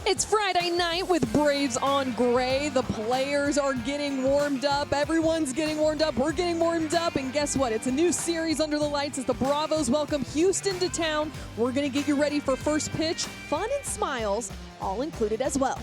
It's Friday night with Braves on Gray. The players are getting warmed up. Everyone's getting warmed up. We're getting warmed up. And guess what? It's a new series under the lights as the Bravos welcome Houston to town. We're going to get you ready for first pitch, fun and smiles, all included as well.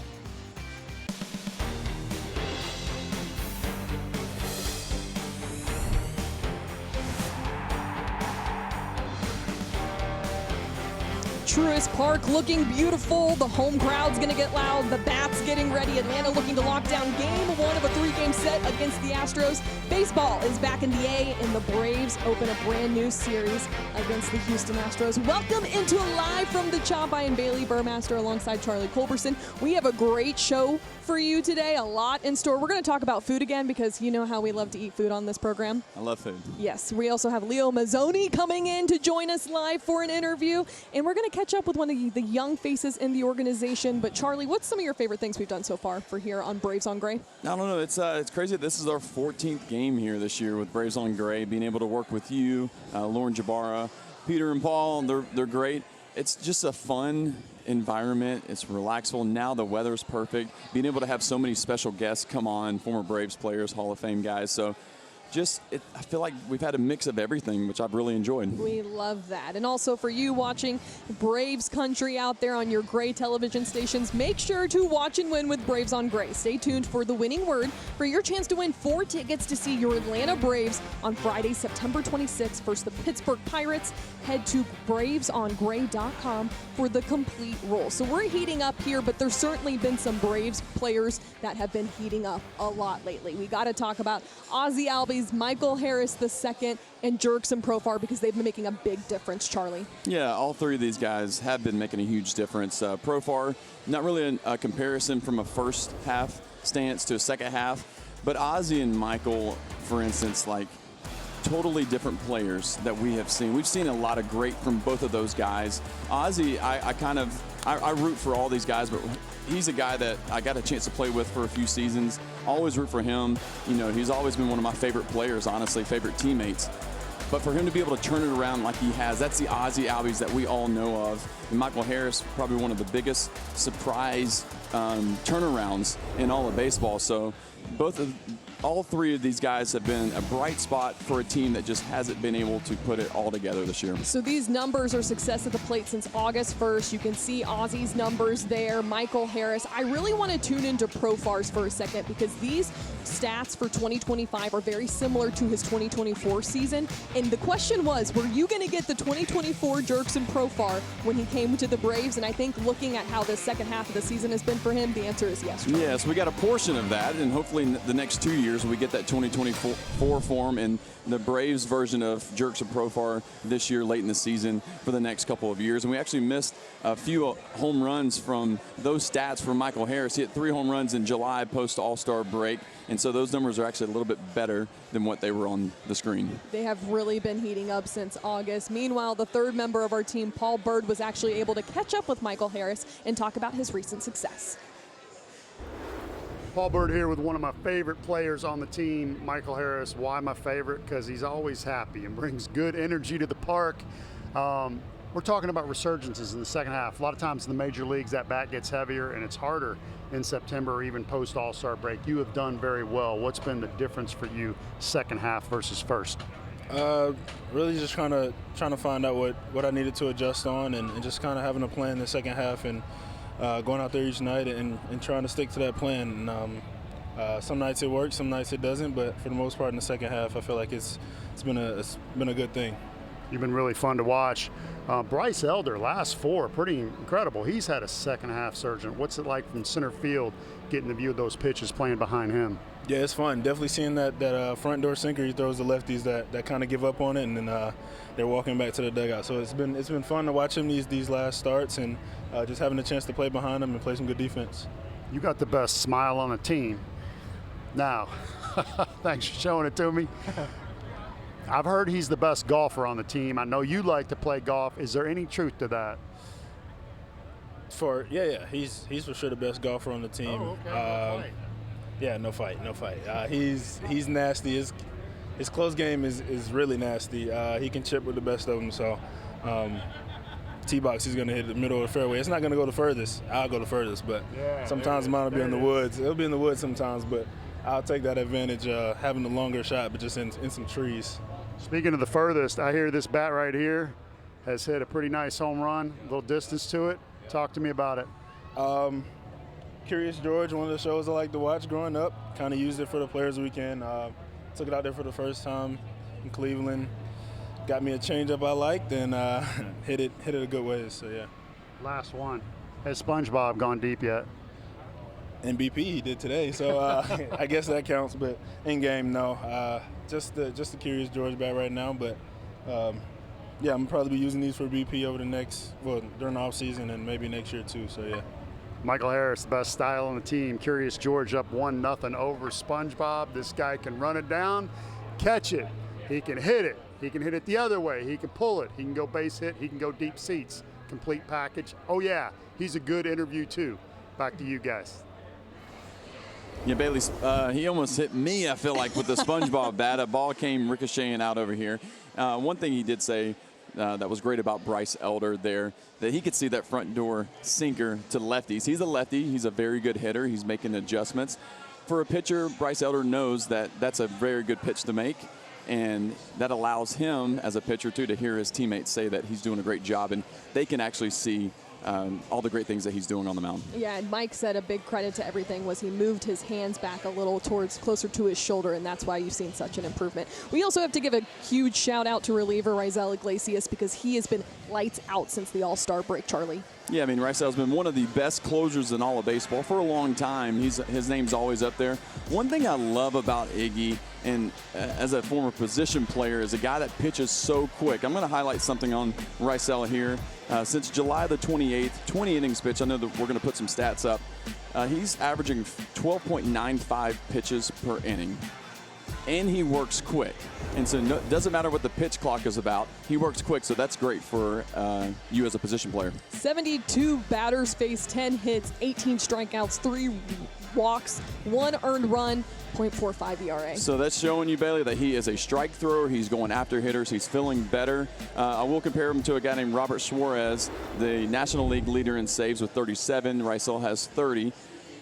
Truist Park looking beautiful. The home crowd's going to get loud. The bats getting ready. Atlanta looking to lock down game one of a three-game set against the Astros. Baseball is back in the A, and the Braves open a brand new series against the Houston Astros. Welcome into Live from the Chop. I am Bailey Burmaster alongside Charlie Culberson. We have a great show for you today, a lot in store. We're going to talk about food again because you know how we love to eat food on this program. I love food. Yes, we also have Leo Mazzone coming in to join us live for an interview, and we're going to catch up with one of the young faces in the organization. But Charlie, what's some of your favorite things we've done so far for here on Braves on Gray? I don't know. It's crazy. This is our 14th game here this year with Braves on Gray. Being able to work with you, Lauren Jabara, Peter and Paul, they're great. It's just a fun environment. It's relaxful. Now the weather's perfect. Being able to have so many special guests come on, former Braves players, Hall of Fame guys. So I feel like we've had a mix of everything, which I've really enjoyed. We love that. And also for you watching Braves country out there on your Gray television stations, make sure to watch and win with Braves on Gray. Stay tuned for the winning word for your chance to win 4 tickets to see your Atlanta Braves on Friday, September 26th versus the Pittsburgh Pirates. Head to bravesongray.com for the complete roll. So we're heating up here, but there's certainly been some Braves players that have been heating up a lot lately. We got to talk about Ozzie Albies, Michael Harris II, and Jurickson Profar because they've been making a big difference, Charlie. Yeah, all three of these guys have been making a huge difference. Profar, not really a comparison from a first half stance to a second half, but Ozzie and Michael, for instance, like totally different players that we have seen. We've seen a lot of great from both of those guys. Ozzie, I root for all these guys, but he's a guy that I got a chance to play with for a few seasons. Always root for him. You know, he's always been one of my favorite players, honestly, favorite teammates. But for him to be able to turn it around like he has, that's the Ozzie Albies that we all know of. And Michael Harris, probably one of the biggest surprise turnarounds in all of baseball. So all three of these guys have been a bright spot for a team that just hasn't been able to put it all together this year. So these numbers are success at the plate since August 1st. You can see Ozzie's numbers there, Michael Harris. I really want to tune into Profar's for a second because these stats for 2025 are very similar to his 2024 season. And the question was, were you going to get the 2024 Jurickson Profar when he came to the Braves? And I think looking at how the second half of the season has been for him, the answer is yes, Charlie. Yes, we got a portion of that, and hopefully in the next 2 years we get that 2024 form and the Braves version of Jurickson Profar this year late in the season for the next couple of years. And we actually missed a few home runs from those stats for Michael Harris. He hit 3 home runs in July post All-Star break, and so those numbers are actually a little bit better than what they were on the screen. They have really been heating up since August. Meanwhile, the third member of our team, Paul Bird, was actually able to catch up with Michael Harris and talk about his recent success. Paul Bird here with one of my favorite players on the team, Michael Harris. Why my favorite? Because he's always happy and brings good energy to the park. We're talking about resurgences in the second half. A lot of times in the major leagues, that bat gets heavier and it's harder in September or even post All-Star break. You have done very well. What's been the difference for you second half versus first? Really just trying to find out what I needed to adjust on and just kind of having a plan in the second half and going out there each night and trying to stick to that plan. And, some nights it works, some nights it doesn't, but for the most part in the second half, I feel like it's been a good thing. You've been really fun to watch. Bryce Elder, last 4, pretty incredible. He's had a second half surge. What's it like from center field, getting to view those pitches playing behind him? Yeah, it's fun. Definitely seeing that front door sinker he throws the lefties that kind of give up on it, and then they're walking back to the dugout. So it's been fun to watch him these last starts and just having a chance to play behind him and play some good defense. You got the best smile on the team. Now, thanks for showing it to me. I've heard he's the best golfer on the team. I know you like to play golf. Is there any truth to that? Yeah, he's for sure the best golfer on the team. Oh, okay. Yeah, no fight. He's nasty. His close game is really nasty. He can chip with the best of them. So tee box, he's going to hit the middle of the fairway. It's not going to go the furthest. I'll go the furthest, but Yeah, sometimes mine will be in the woods. It'll be in the woods sometimes, but I'll take that advantage having the longer shot, but just in some trees. Speaking of the furthest, I hear this bat right here has hit a pretty nice home run, a little distance to it. Talk to me about it. Curious George, one of the shows I like to watch growing up. Kind of used it for the Players Weekend. Took it out there for the first time in Cleveland. Got me a changeup I liked and hit it a good way. So yeah. Last one. Has SpongeBob gone deep yet? MVP he did today, so I guess that counts. But in game, no. Just the Curious George bat right now. But yeah, I'm probably be using these for BP over the during the off season and maybe next year too. So yeah. Michael Harris, the best style on the team. Curious George up 1-0 over SpongeBob. This guy can run it down, catch it. He can hit it. He can hit it the other way. He can pull it. He can go base hit. He can go deep seats. Complete package. Oh, yeah, he's a good interview, too. Back to you guys. Yeah, Bailey, he almost hit me, I feel like, with the SpongeBob bat. A ball came ricocheting out over here. One thing he did say that was great about Bryce Elder there, that he could see that front door sinker to lefties. He's a lefty. He's a very good hitter. He's making adjustments. For a pitcher, Bryce Elder knows that that's a very good pitch to make, and that allows him as a pitcher, too, to hear his teammates say that he's doing a great job, and they can actually see all the great things that he's doing on the mound. Yeah, and Mike said a big credit to everything was he moved his hands back a little closer to his shoulder, and that's why you've seen such an improvement. We also have to give a huge shout out to reliever Raisel Iglesias because he has been lights out since the All-Star break, Charlie. Yeah, I mean, Raisel's been one of the best closers in all of baseball for a long time. His name's always up there. One thing I love about Iggy, and as a former position player, is a guy that pitches so quick. I'm going to highlight something on Raisel here. Since July the 28th, 20 innings pitched. I know that we're going to put some stats up. He's averaging 12.95 pitches per inning. And he works quick. And so it doesn't matter what the pitch clock is about. He works quick, so that's great for you as a position player. 72 batters faced, 10 hits, 18 strikeouts, 3 walks, 1 earned run, .45 ERA. So that's showing you, Bailey, that he is a strike thrower. He's going after hitters. He's feeling better. I will compare him to a guy named Robert Suarez, the National League leader in saves with 37. Raisel has 30.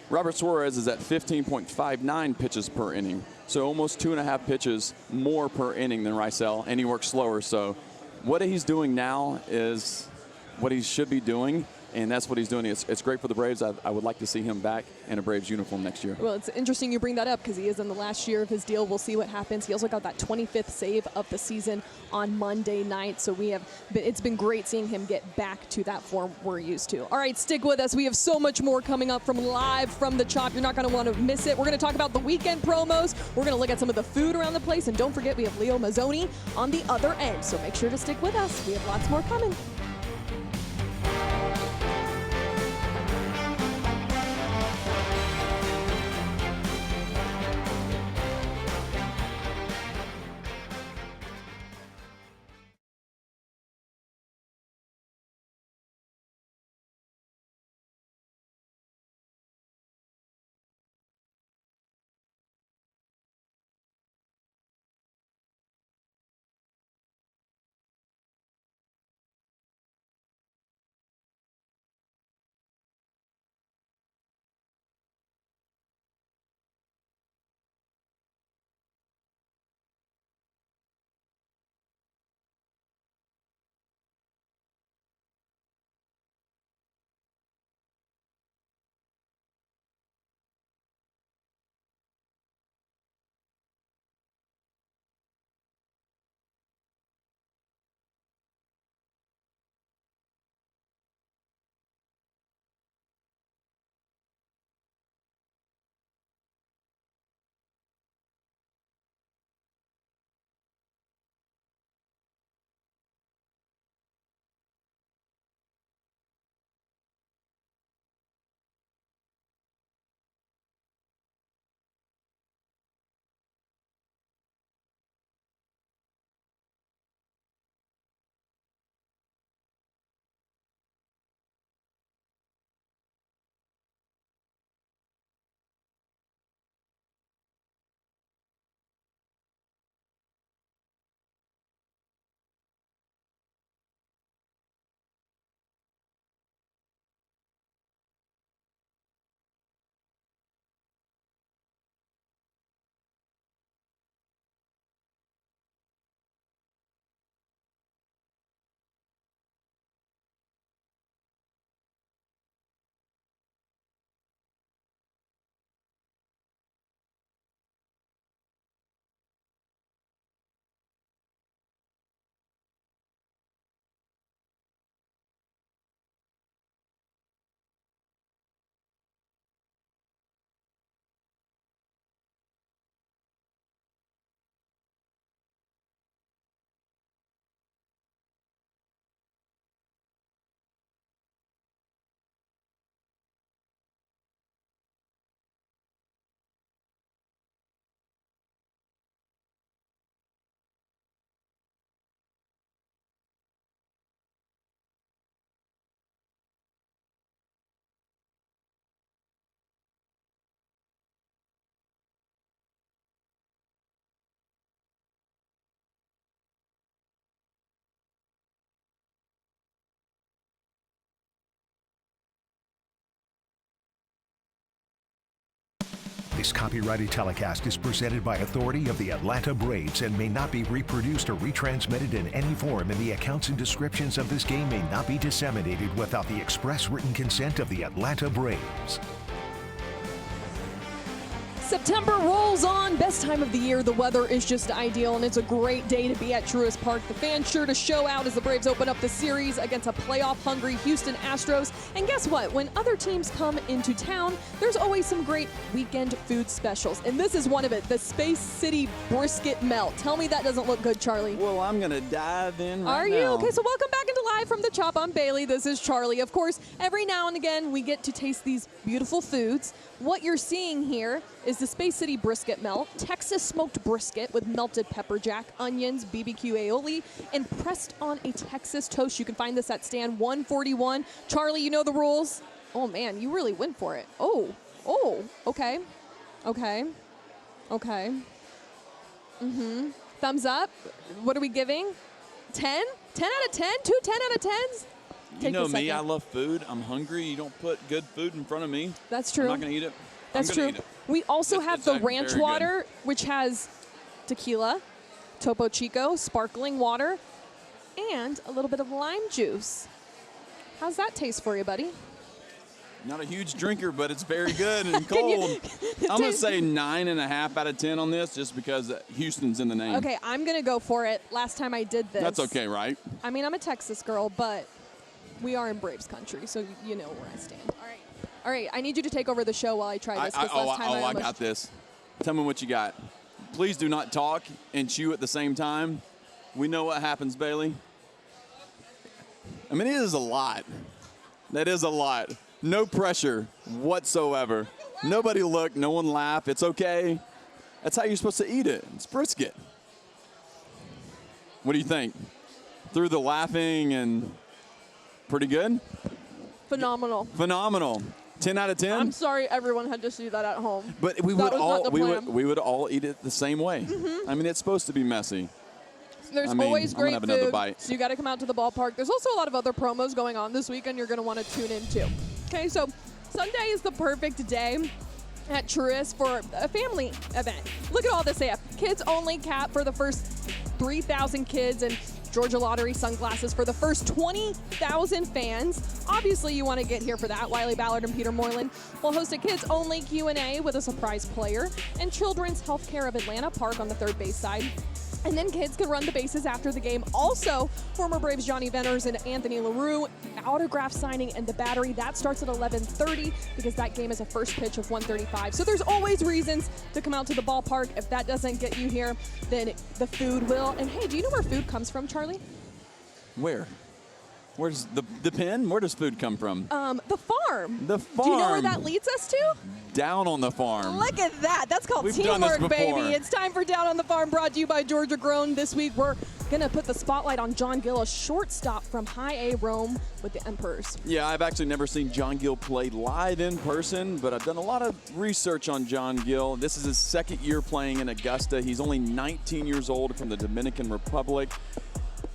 Robert Suarez is at 15.59 pitches per inning. So almost 2.5 pitches more per inning than Raisel, and he works slower. So what he's doing now is what he should be doing, and that's what he's doing. It's great for the Braves. I would like to see him back in a Braves uniform next year. Well, it's interesting you bring that up because he is in the last year of his deal. We'll see what happens. He also got that 25th save of the season on Monday night. So it's been great seeing him get back to that form we're used to. All right, stick with us. We have so much more coming up from live from the Chop. You're not going to want to miss it. We're going to talk about the weekend promos. We're going to look at some of the food around the place. And don't forget, we have Leo Mazzone on the other end. So make sure to stick with us. We have lots more coming. This copyrighted telecast is presented by authority of the Atlanta Braves and may not be reproduced or retransmitted in any form, and the accounts and descriptions of this game may not be disseminated without the express written consent of the Atlanta Braves. September rolls on. Best time of the year. The weather is just ideal, and it's a great day to be at Truist Park. The fans sure to show out as the Braves open up the series against a playoff-hungry Houston Astros. And guess what? When other teams come into town, there's always some great weekend food specials. And this is one of it, the Space City Brisket Melt. Tell me that doesn't look good, Charlie. Well, I'm going to dive in right now. Are you? Okay, so welcome back into Live from the Chop. I'm Bailey. This is Charlie. Of course, every now and again, we get to taste these beautiful foods. What you're seeing here is the Space City Brisket Melt, Texas smoked brisket with melted pepper jack, onions, BBQ aioli, and pressed on a Texas toast. You can find this at stand 141. Charlie, you know the rules? Oh, man, you really went for it. Oh, okay. Thumbs up. What are we giving? 10? 10 out of 10? 2 10 out of 10s? You know me, I love food. I'm hungry. You don't put good food in front of me. That's true. I'm not going to eat it. That's true. We also have the ranch water, which has tequila, Topo Chico, sparkling water, and a little bit of lime juice. How's that taste for you, buddy? Not a huge drinker, but it's very good and cold. I'm going to say 9.5 out of 10 on this just because Houston's in the name. Okay, I'm going to go for it. Last time I did this. That's okay, right? I mean, I'm a Texas girl, but we are in Braves country, so you know where I stand. All right, I need you to take over the show while I try this. I got this. Tell me what you got. Please do not talk and chew at the same time. We know what happens, Bailey. I mean, it is a lot. That is a lot. No pressure whatsoever. Nobody look, no one laugh. It's okay. That's how you're supposed to eat it. It's brisket. What do you think? Through the laughing and pretty good? Phenomenal. 10 out of 10? I'm sorry everyone had to see that at home. But we would all eat it the same way. I mean, it's supposed to be messy. There's always great I'm gonna have food, another bite. so you got to come out to the ballpark. There's also a lot of other promos going on this weekend you're going to want to tune in to. Okay, so Sunday is the perfect day at Truist for a family event. Look at all this app. Kids only cap for the first 3,000 kids and Georgia Lottery sunglasses for the first 20,000 fans. Obviously, you want to get here for that. Wiley Ballard and Peter Moylan will host a kids-only Q&A with a surprise player and Children's Healthcare of Atlanta Park on the third base side. And then kids can run the bases after the game. Also, former Braves Johnny Venners and Anthony LaRue, autograph signing and the Battery. That starts at 11:30 because that game is a first pitch of 1:35. So there's always reasons to come out to the ballpark. If that doesn't get you here, then the food will. And hey, do you know where food comes from, Charlie? Where? Where's the pen? Where does food come from? The farm. The farm. Do you know where that leads us to? Down on the farm. Look at that. That's called We've done this teamwork, before. baby. It's time for Down on the Farm, brought to you by Georgia Grown. This week, we're going to put the spotlight on John Gill, a shortstop from High A Rome with the Emperors. Yeah, I've actually never seen John Gill play live in person, but I've done a lot of research on John Gill. This is his second year playing in Augusta. He's only 19 years old, from the Dominican Republic.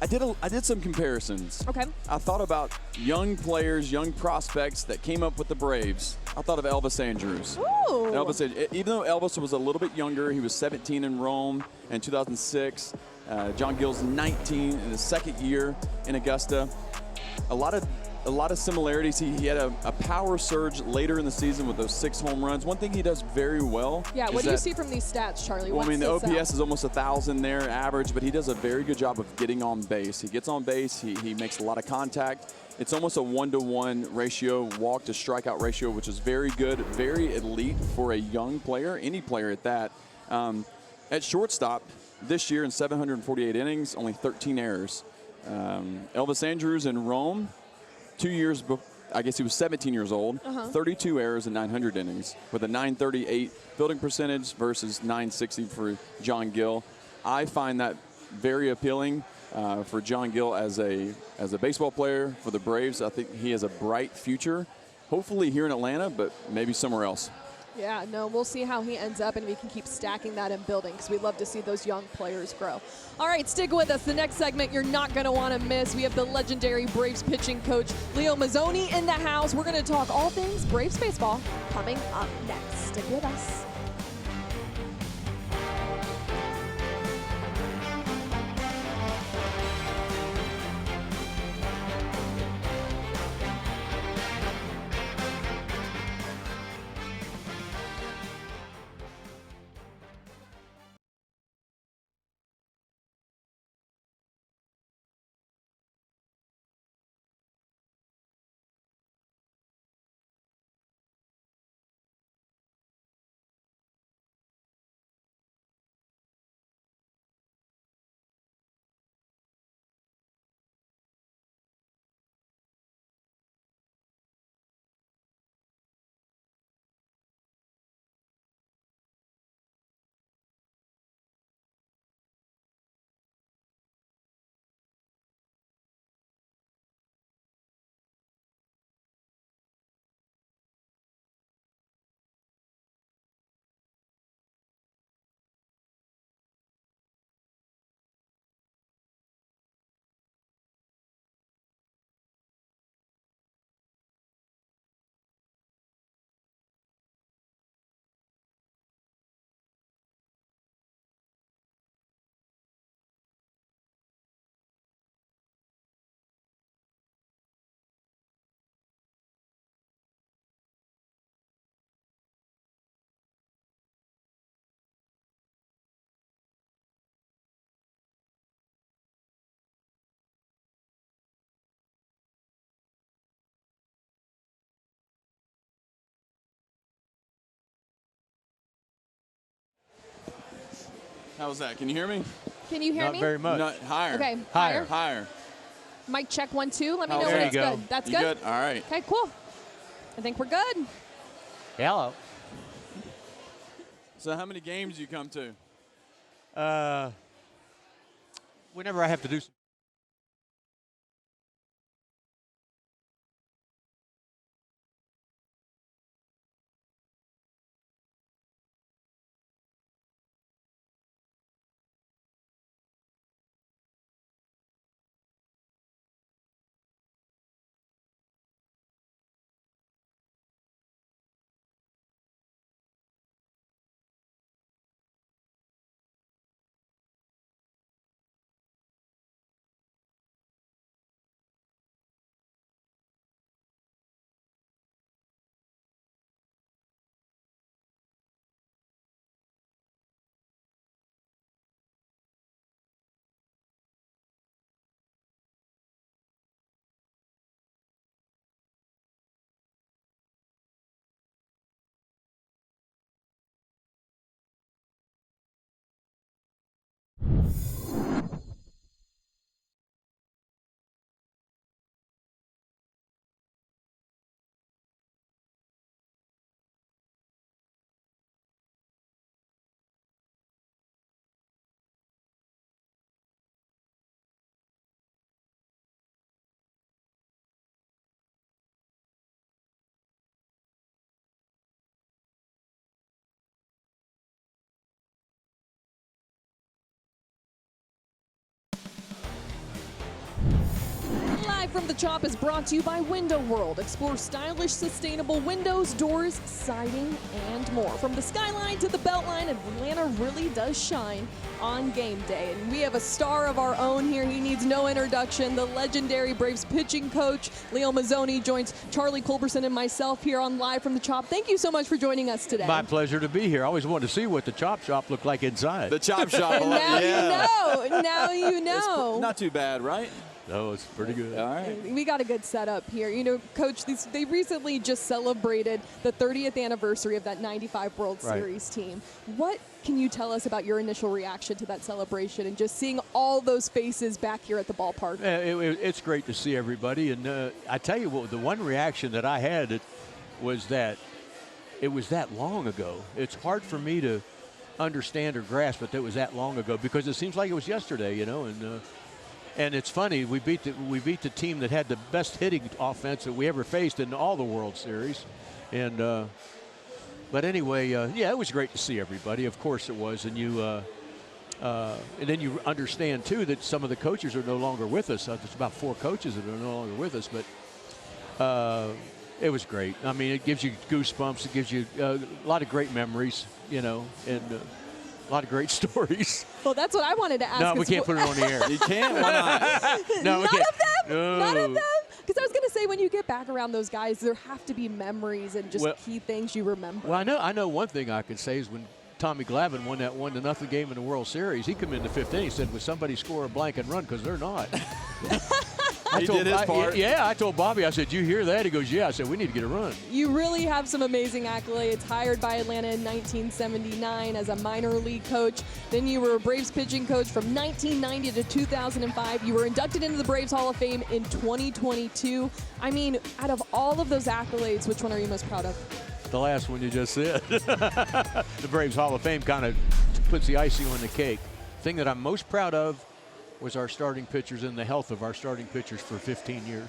I did some comparisons. Okay. I thought about young players, young prospects that came up with the Braves. I thought of Elvis Andrus. Ooh. Elvis, even though Elvis was a little bit younger, he was 17 in Rome in 2006. John Gill's 19 in his second year in Augusta. A lot of similarities. He had a power surge later in the season with those 6 home runs. One thing he does very well. Yeah, what do you see from these stats, Charlie? Well, I mean, the What's this OPS is almost 1,000 there average, but he does a very good job of getting on base. He gets on base. He makes a lot of contact. It's almost a 1-to-1 ratio, walk to strikeout ratio, which is very good, very elite for a young player, any player at that. At shortstop, this year in 748 innings, only 13 errors. Elvis Andrus in Rome, 2 years before, I guess he was 17 years old, 32 errors in 900 innings with a 938 fielding percentage versus 960 for John Gill. I find that very appealing for John Gill as a baseball player for the Braves. I think he has a bright future, hopefully here in Atlanta, but maybe somewhere else. Yeah, no, we'll see how he ends up, and we can keep stacking that and building because we'd love to see those young players grow. All right, stick with us. The next segment you're not going to want to miss. We have the legendary Braves pitching coach, Leo Mazzone, in the house. We're going to talk all things Braves baseball coming up next. Stick with us. How's that? Can you hear me? Can you hear Not me? very much. No, higher. Okay. Higher. Higher. Mic check 1 2. Let me know There when you it's go. good. That's You good. good? All right. Okay, cool. I think we're good. Hello. So how many games do you come to? Whenever I have to do some. Live from the Chop is brought to you by Window World. Explore stylish, sustainable windows, doors, siding, and more. From the skyline to the beltline, Atlanta really does shine on game day. And we have a star of our own here. He needs no introduction. The legendary Braves pitching coach, Leo Mazzone, joins Charlie Culberson and myself here on Live from the Chop. Thank you so much for joining us today. My pleasure to be here. I always wanted to see what the chop shop looked like inside. The chop shop. And now yeah. you know. Now you know. Not too bad, right? No, it's pretty good. All right. We got a good setup here. You know, Coach, they recently just celebrated the 30th anniversary of that 95 World Right. Series team. What can you tell us about your initial reaction to that celebration and just seeing all those faces back here at the ballpark? It's great to see everybody. And I tell you what, the one reaction that I had was that it was that long ago. It's hard for me to understand or grasp that it was that long ago because it seems like it was yesterday, you know. And it's funny, we beat the team that had the best hitting offense that we ever faced in all the World Series. And but anyway, yeah, it was great to see everybody. Of course it was. And and then you understand too that some of the coaches are no longer with us. There's about 4 coaches that are no longer with us, but it was great. I mean, it gives you goosebumps. It gives you a lot of great memories, you know, and a lot of great stories. Well, that's what I wanted to ask. No, we can't put it on the air. You can't. Why not? No, we None can't. of them? No. None of them? Because I was going to say, when you get back around those guys, there have to be memories and just key things you remember. Well, I know one thing I could say is when Tommy Glavine won that 1-0 game in the World Series, he came in the 5th inning and said, "Would somebody score a blank and run?" Because they're not. He did his part. Yeah, I told Bobby, I said, "You hear that?" He goes, "Yeah." I said, "We need to get a run." You really have some amazing accolades. Hired by Atlanta in 1979 as a minor league coach. Then you were a Braves pitching coach from 1990 to 2005. You were inducted into the Braves Hall of Fame in 2022. I mean, out of all of those accolades, which one are you most proud of? The last one you just said. The Braves Hall of Fame kind of puts the icing on the cake. The thing that I'm most proud of was our starting pitchers and the health of our starting pitchers for 15 years.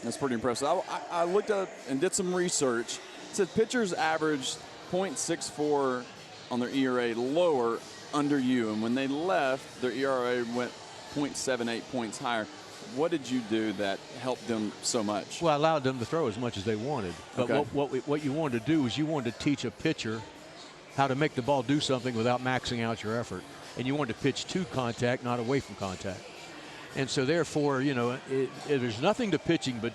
That's pretty impressive. I looked up and did some research. It said pitchers averaged .64 on their ERA lower under you, and when they left, their ERA went .78 points higher. What did you do that helped them so much? Well, I allowed them to throw as much as they wanted. But Okay. what you wanted to do is you wanted to teach a pitcher how to make the ball do something without maxing out your effort. And you wanted to pitch to contact, not away from contact. And so therefore, you know, there's nothing to pitching but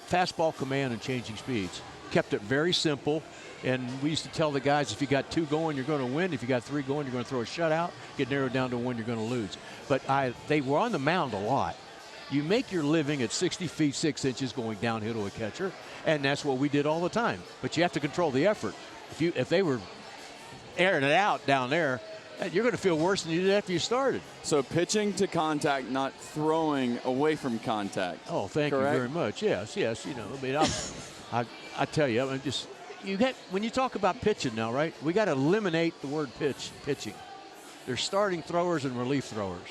fastball command and changing speeds. Kept it very simple. And we used to tell the guys, if you got 2 going, you're going to win. If you got 3 going, you're going to throw a shutout. Get narrowed down to 1, you're going to lose. But they were on the mound a lot. You make your living at 60 feet 6 inches going downhill to a catcher, and that's what we did all the time. But you have to control the effort. If they were airing it out down there, you're going to feel worse than you did after you started. So pitching to contact, not throwing away from contact. Oh, thank Correct? you very much. Yes. You know, I mean, I tell you, I'm just when you talk about pitching now, right? We got to eliminate the word pitching. There's starting throwers and relief throwers.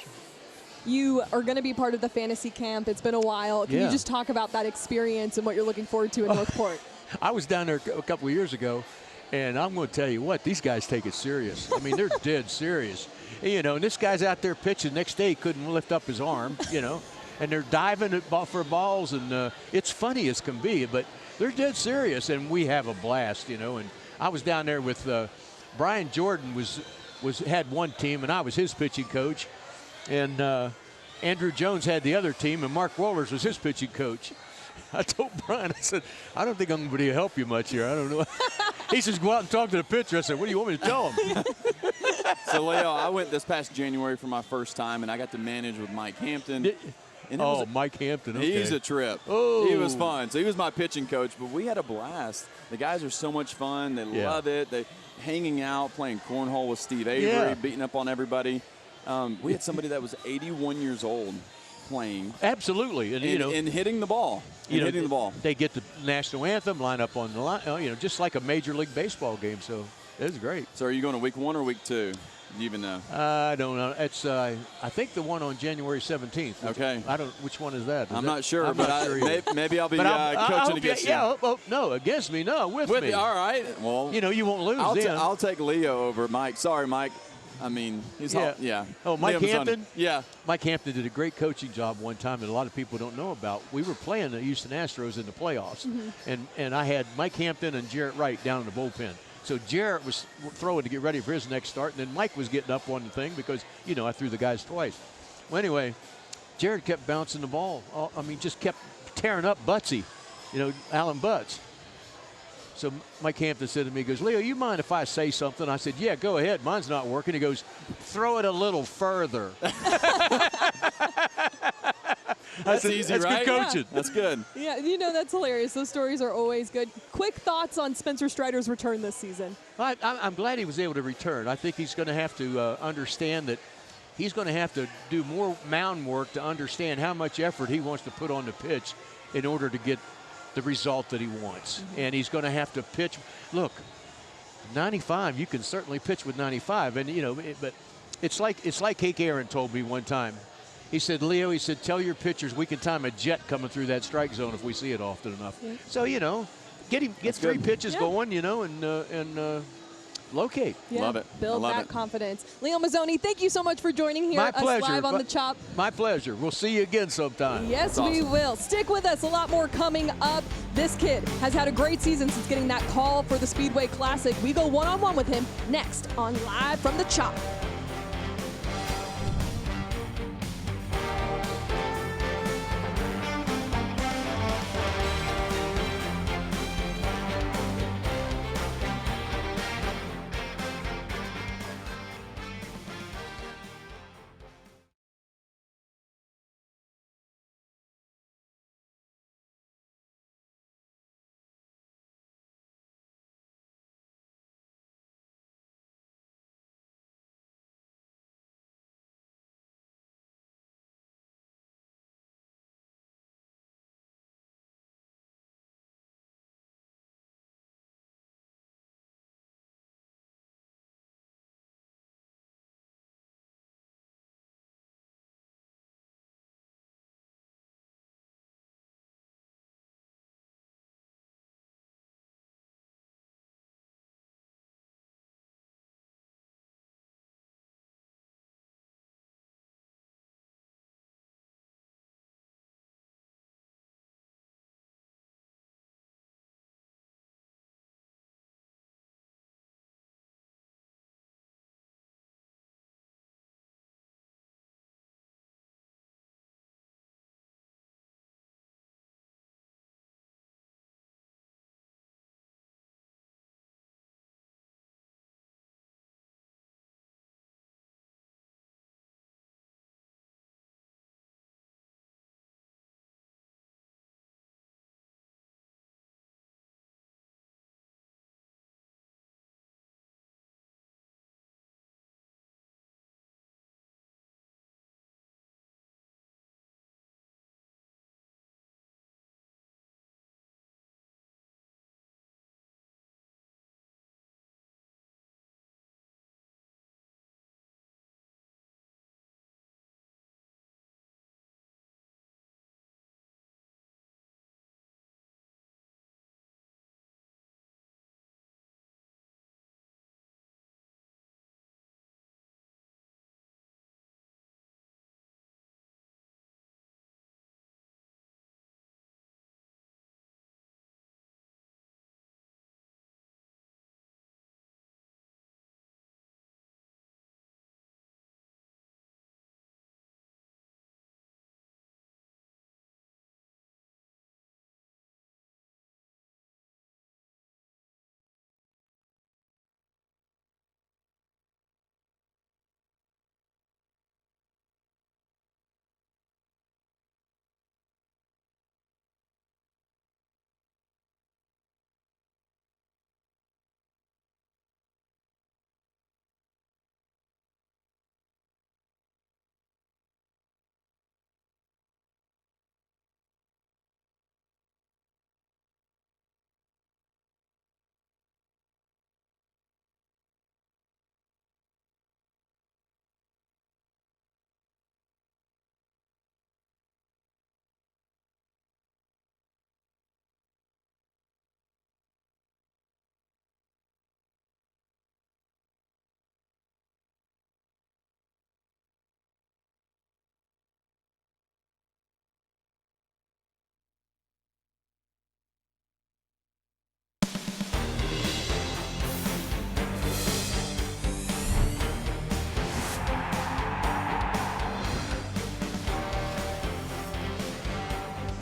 You are going to be part of the fantasy camp. It's been a while. Can you just talk about that experience and what you're looking forward to in Northport? I was down there a couple of years ago, and I'm going to tell you what, these guys take it serious. I mean, they're dead serious. You know, and this guy's out there pitching. Next day, he couldn't lift up his arm, you know, and they're diving for balls, and it's funny as can be, but they're dead serious, and we have a blast, you know. And I was down there with Brian Jordan had one team, and I was his pitching coach. And Andrew Jones had the other team, and Mark Wohlers was his pitching coach. I told Brian, I said, I don't think I'm going to be able to help you much here. I don't know. He says, go out and talk to the pitcher. I said, what do you want me to tell him? So, Leo, I went this past January for my first time, and I got to manage with Mike Hampton. Mike Hampton. Okay. He's a trip. Oh. He was fun. So he was my pitching coach, but we had a blast. The guys are so much fun. They love it. They hanging out, playing cornhole with Steve Avery, beating up on everybody. We had somebody that was 81 years old playing. Absolutely. And hitting the ball. Hitting the ball. They get the national anthem, line up on the line, just like a Major League Baseball game. So it was great. So are you going to week 1 or week 2? Do you even know? I don't know. It's I think the one on January 17th. Okay. I don't. Which one is that? I'm not sure, I'm but not sure maybe I'll be coaching against you. Yeah. Oh, no, against me. No, with me. All right. Well, you won't lose then. I'll take Leo over Mike. Sorry, Mike. I mean, he's Oh, Mike Leo Mazzone. Hampton? Yeah. Mike Hampton did a great coaching job one time that a lot of people don't know about. We were playing the Houston Astros in the playoffs, and I had Mike Hampton and Jarrett Wright down in the bullpen. So Jarrett was throwing to get ready for his next start, and then Mike was getting up on the thing because, I threw the guys twice. Well, anyway, Jarrett kept bouncing the ball. Just kept tearing up Butsy, Alan Butts. So Mike Hampton said to me, he goes, Leo, you mind if I say something? I said, yeah, go ahead. Mine's not working. He goes, throw it a little further. That's easy, that's right? Good coaching. Yeah. That's good. Yeah, that's hilarious. Those stories are always good. Quick thoughts on Spencer Strider's return this season. I'm glad he was able to return. I think he's going to have to understand that he's going to have to do more mound work to understand how much effort he wants to put on the pitch in order to get the result that he wants. And he's going to have to pitch. Look, 95, you can certainly pitch with 95. And, but it's like Hank Aaron told me one time. He said, Leo, tell your pitchers we can time a jet coming through that strike zone if we see it often enough. Yeah. So, get three pitches going, and locate. Yeah. Love it. Build that confidence. Leo Mazzone, thank you so much for joining here us live on The Chop. My pleasure. We'll see you again sometime. Yes, we will. Stick with us. A lot more coming up. This kid has had a great season since getting that call for the Speedway Classic. We go one-on-one with him next on Live from The Chop.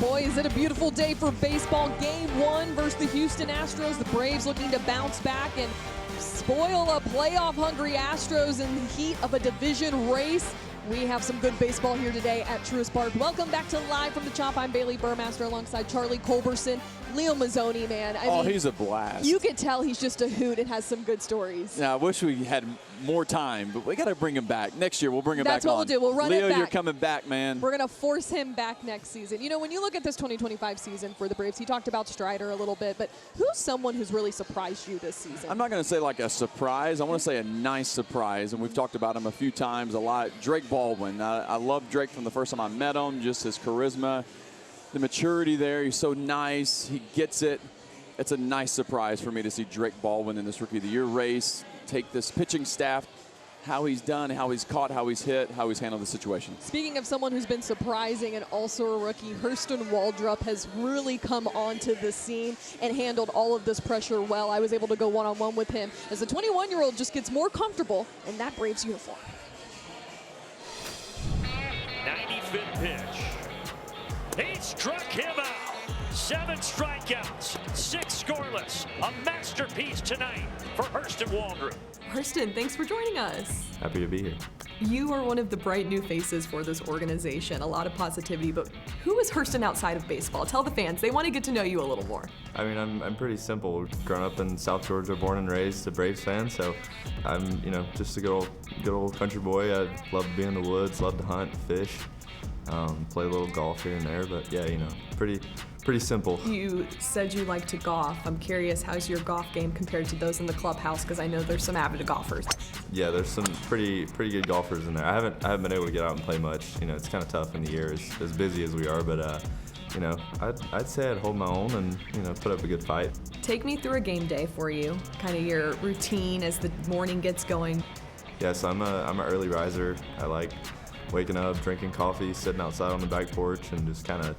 Boy, is it a beautiful day for baseball. Game 1 versus the Houston Astros. The Braves looking to bounce back and spoil a playoff-hungry Astros in the heat of a division race. We have some good baseball here today at Truist Park. Welcome back to Live from the Chop. I'm Bailey Burmaster alongside Charlie Culberson. Leo Mazzone, man. I mean, he's a blast. You can tell he's just a hoot and has some good stories. Yeah, I wish we had more time, but we got to bring him back. Next year, we'll bring him back on. That's what we'll do. We'll run Leo, it back. you're coming back, man. We're going to force him back next season. You know, when you look at this 2025 season for the Braves, he talked about Strider a little bit, but who's someone who's really surprised you this season? I'm not going to say like a surprise. I want to say a nice surprise, and we've talked about him a few times, a lot. Drake Baldwin. I love Drake from the first time I met him, just his charisma, the maturity there. He's so nice. He gets it. It's a nice surprise for me to see Drake Baldwin in this Rookie of the Year race, take this pitching staff, how he's done, how he's caught, how he's hit, how he's handled the situation. Speaking of someone who's been surprising and also a rookie, Hurston Waldrop has really come onto the scene and handled all of this pressure well. I was able to go one-on-one with him as the 21-year-old just gets more comfortable in that Braves uniform. 95th pitch. He struck him out. 7 strikeouts, 6 scoreless. A masterpiece tonight for Hurston Waldrop. Hurston, thanks for joining us. Happy to be here. You are one of the bright new faces for this organization. A lot of positivity, but who is Hurston outside of baseball? Tell the fans. They want to get to know you a little more. I mean, I'm pretty simple. Grown up in South Georgia, born and raised a Braves fan, so I'm, just a good old country boy. I love to be in the woods, love to hunt, fish, play a little golf here and there, but yeah, pretty simple. You said you like to golf. I'm curious, how's your golf game compared to those in the clubhouse? Because I know there's some avid golfers. Yeah, there's some pretty good golfers in there. I haven't been able to get out and play much. It's kind of tough in the year, as busy as we are. But I'd say I'd hold my own and put up a good fight. Take me through a game day for you. Kind of your routine as the morning gets going. Yeah, so I'm an early riser. I like waking up, drinking coffee, sitting outside on the back porch, and just kind of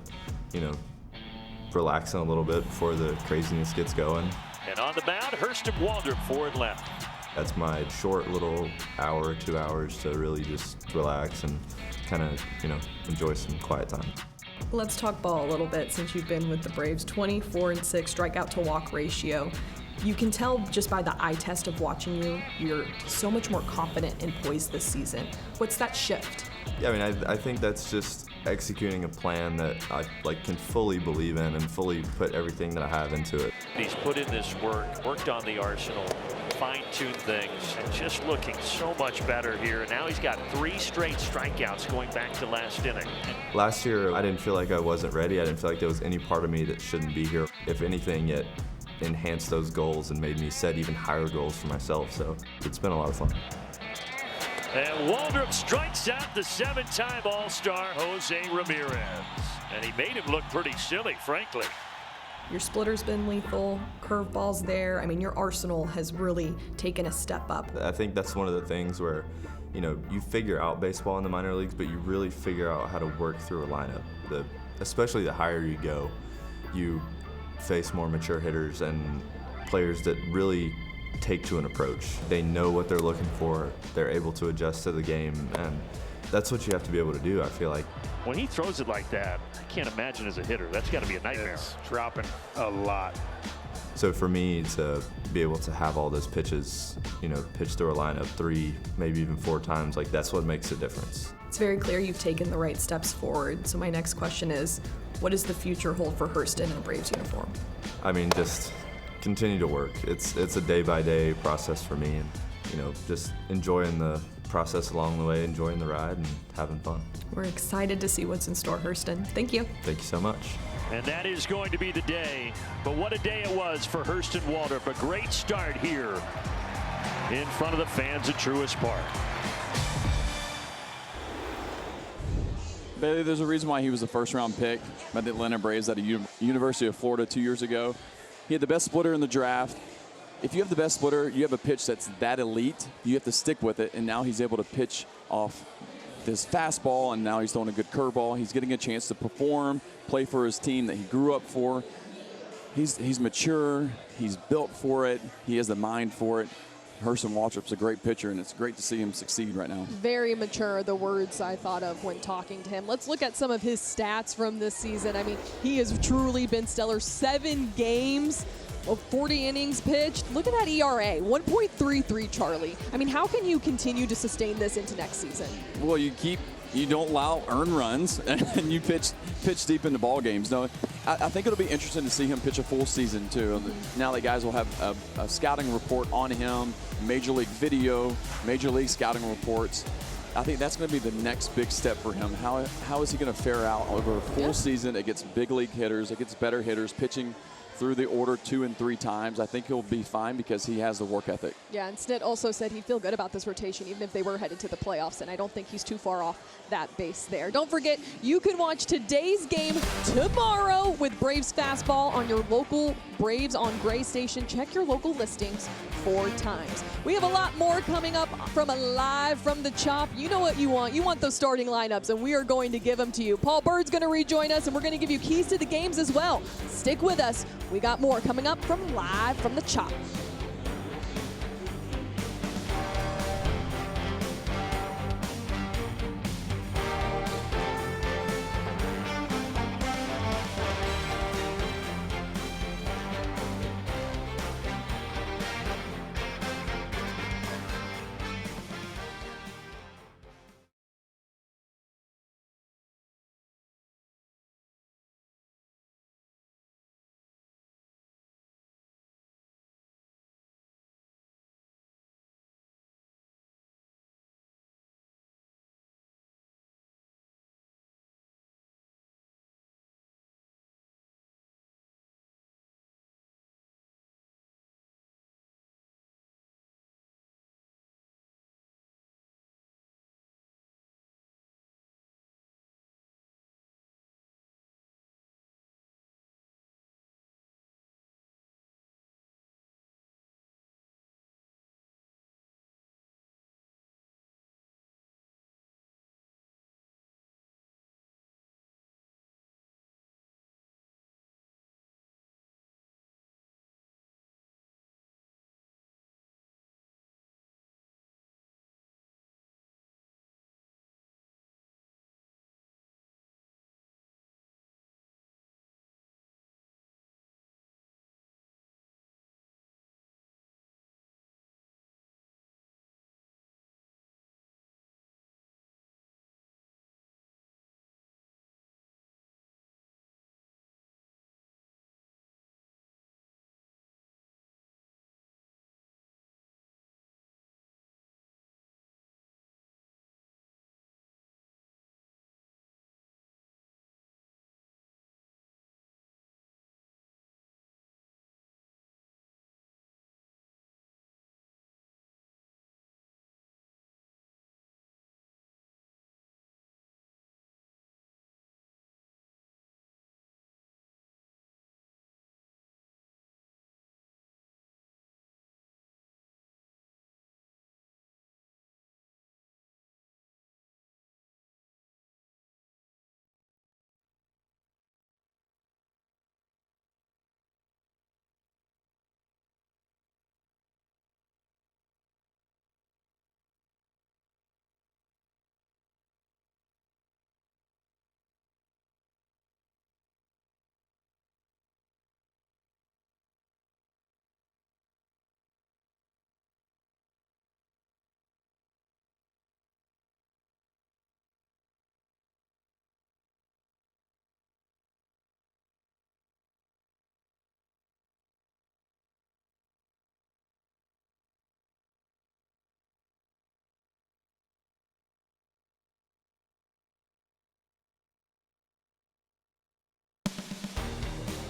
relaxing a little bit before the craziness gets going. And on the mound, Hurston Waldrop, forward left. That's my short little hour, 2 hours to really just relax and kind of, enjoy some quiet time. Let's talk ball a little bit since you've been with the Braves. 24-6 strikeout to walk ratio. You can tell just by the eye test of watching you, you're so much more confident and poised this season. What's that shift? Yeah, I mean, I think that's just executing a plan that I can fully believe in and fully put everything that I have into it. He's put in this work, worked on the arsenal, fine-tuned things, and just looking so much better here. And now he's got 3 straight strikeouts going back to last inning. Last year, I didn't feel like I wasn't ready. I didn't feel like there was any part of me that shouldn't be here. If anything, it enhanced those goals and made me set even higher goals for myself. So it's been a lot of fun. And Waldrop strikes out the 7-time All-Star Jose Ramirez. And he made him look pretty silly, frankly. Your splitter's been lethal, curveball's there. I mean, your arsenal has really taken a step up. I think that's one of the things where, you figure out baseball in the minor leagues, but you really figure out how to work through a lineup. Especially the higher you go, you face more mature hitters and players that really take to an approach. They know what they're looking for. They're able to adjust to the game, and that's what you have to be able to do, I feel like. When he throws it like that, I can't imagine as a hitter. That's got to be a nightmare. It's dropping a lot. So for me to be able to have all those pitches, pitch through a lineup 3, maybe even 4 times, that's what makes a difference. It's very clear you've taken the right steps forward. So my next question is, what does the future hold for Hurston in a Braves uniform? I mean, just continue to work. It's a day-by-day process for me, and just enjoying the process along the way, enjoying the ride, and having fun. We're excited to see what's in store, Hurston. Thank you. Thank you so much. And that is going to be the day. But what a day it was for Hurston Waldrop. A great start here in front of the fans at Truist Park. Bailey, there's a reason why he was a first-round pick by the Atlanta Braves at the University of Florida 2 years ago. He had the best splitter in the draft. If you have the best splitter, you have a pitch that's that elite, you have to stick with it, and now he's able to pitch off this fastball, and now he's throwing a good curveball. He's getting a chance to perform, play for his team that he grew up for. He's mature. He's built for it. He has the mind for it. Hurston Waltrip's a great pitcher, and it's great to see him succeed right now. Very mature, the words I thought of when talking to him. Let's look at some of his stats from this season. I mean, he has truly been stellar. 7 games of 40 innings pitched. Look at that ERA, 1.33, Charlie. I mean, how can you continue to sustain this into next season? Well, you don't allow earned runs, and you pitch deep into ball games. No, I think it'll be interesting to see him pitch a full season too. Now that guys will have a scouting report on him, major league video, major league scouting reports. I think that's going to be the next big step for him. How is he going to fare out over a full season against big league hitters, against better hitters, pitching through the order 2 and 3 times? I think he'll be fine because he has the work ethic. Yeah, and Snit also said he'd feel good about this rotation even if they were headed to the playoffs, and I don't think he's too far off that base there. Don't forget, you can watch today's game tomorrow with Braves Fastball on your local Braves on Gray station. Check your local listings 4 times. We have a lot more coming up from Live from the Chop. You know what you want. You want those starting lineups, and we are going to give them to you. Paul Bird's going to rejoin us, and we're going to give you keys to the games as well. Stick with us. We got more coming up from Live from the Chop.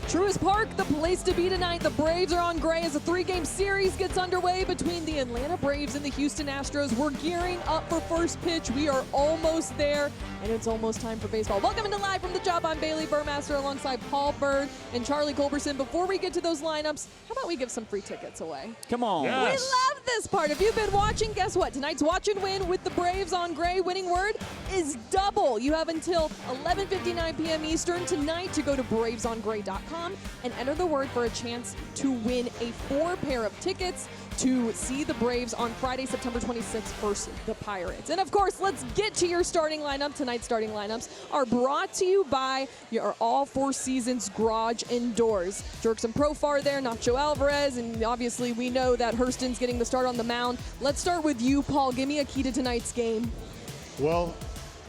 Truist Park, the place to be tonight. The Braves are on Gray as a 3-game series gets underway between the Atlanta Braves and the Houston Astros. We're gearing up for first pitch. We are almost there, and it's almost time for baseball. Welcome into Live from the Job. I'm Bailey Burmaster alongside Paul Bird and Charlie Culberson. Before we get to those lineups, how about we give some free tickets away? Come on. Yes. We love this part. If you've been watching, guess what? Tonight's Watch and Win with the Braves on Gray winning word is double. You have until 11:59 p.m. Eastern tonight to go to bravesongray.com BraveSonGray.com and enter the word for a chance to win a 4 pair of tickets to see the Braves on Friday, September 26th versus the Pirates. And of course, let's get to your starting lineup. Tonight's starting lineups are brought to you by your All Four Seasons Garage Indoors. Jerks and Profar there, Nacho Alvarez, and obviously we know that Hurston's getting the start on the mound. Let's start with you, Paul. Give me a key to tonight's game. Well,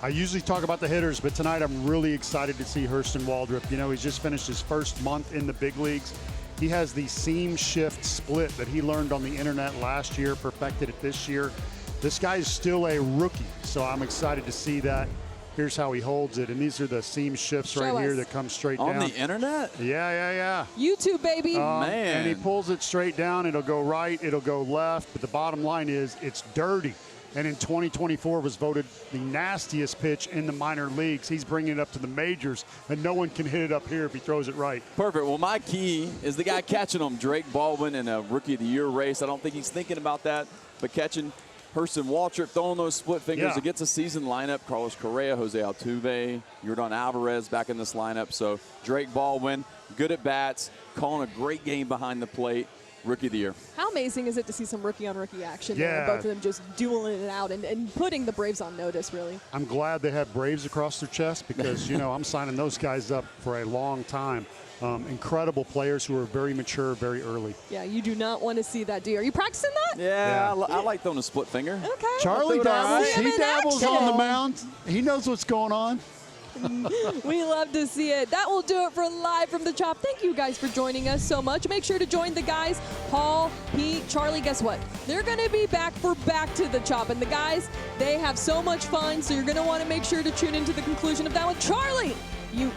I usually talk about the hitters, but tonight I'm really excited to see Hurston Waldrop. You know, he's just finished his first month in the big leagues. He has the seam shift split that he learned on the internet last year, perfected it this year. This guy is still a rookie, so I'm excited to see that. Here's how he holds it, and these are the seam shifts right here that come straight down. On the internet? Yeah. YouTube, baby. Man. And he pulls it straight down. It'll go right, it'll go left, but the bottom line is it's dirty. And in 2024 was voted the nastiest pitch in the minor leagues. He's bringing it up to the majors, and no one can hit it up here if he throws it right. Perfect. Well, my key is the guy catching him, Drake Baldwin, in a Rookie of the Year race. I don't think he's thinking about that, but catching Hurston Waldrop, throwing those split fingers. Yeah. It gets a season lineup. Carlos Correa, Jose Altuve, Yordan Alvarez back in this lineup. So Drake Baldwin, good at bats, calling a great game behind the plate. Rookie of the Year. How amazing is it to see some rookie-on-rookie action there? Yeah. Both of them just dueling it out and putting the Braves on notice, really. I'm glad they have Braves across their chest because, you know, I'm signing those guys up for a long time. Incredible players who are very mature very early. Yeah, you do not want to see that, do you? Are you practicing that? Yeah. I like throwing a split finger. Okay. Charlie dabbles. See him He in dabbles action. on the mound. He knows what's going on. We love to see it. That will do it for Live from the Chop. Thank you guys for joining us so much. Make sure to join the guys, Paul, Pete, Charlie. Guess what? They're going to be back for Back to the Chop. And the guys, they have so much fun, so you're going to want to make sure to tune into the conclusion of that with Charlie.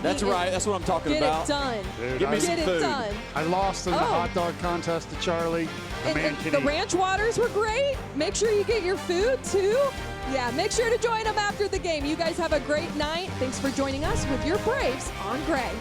That's right. That's what I'm talking about. Get it done. Dude, Give me some Get food. it done. I lost in the hot dog contest to Charlie. The man And can the eat. ranch waters were great. Make sure you get your food, too. Yeah, make sure to join them after the game. You guys have a great night. Thanks for joining us with your Braves on Gray.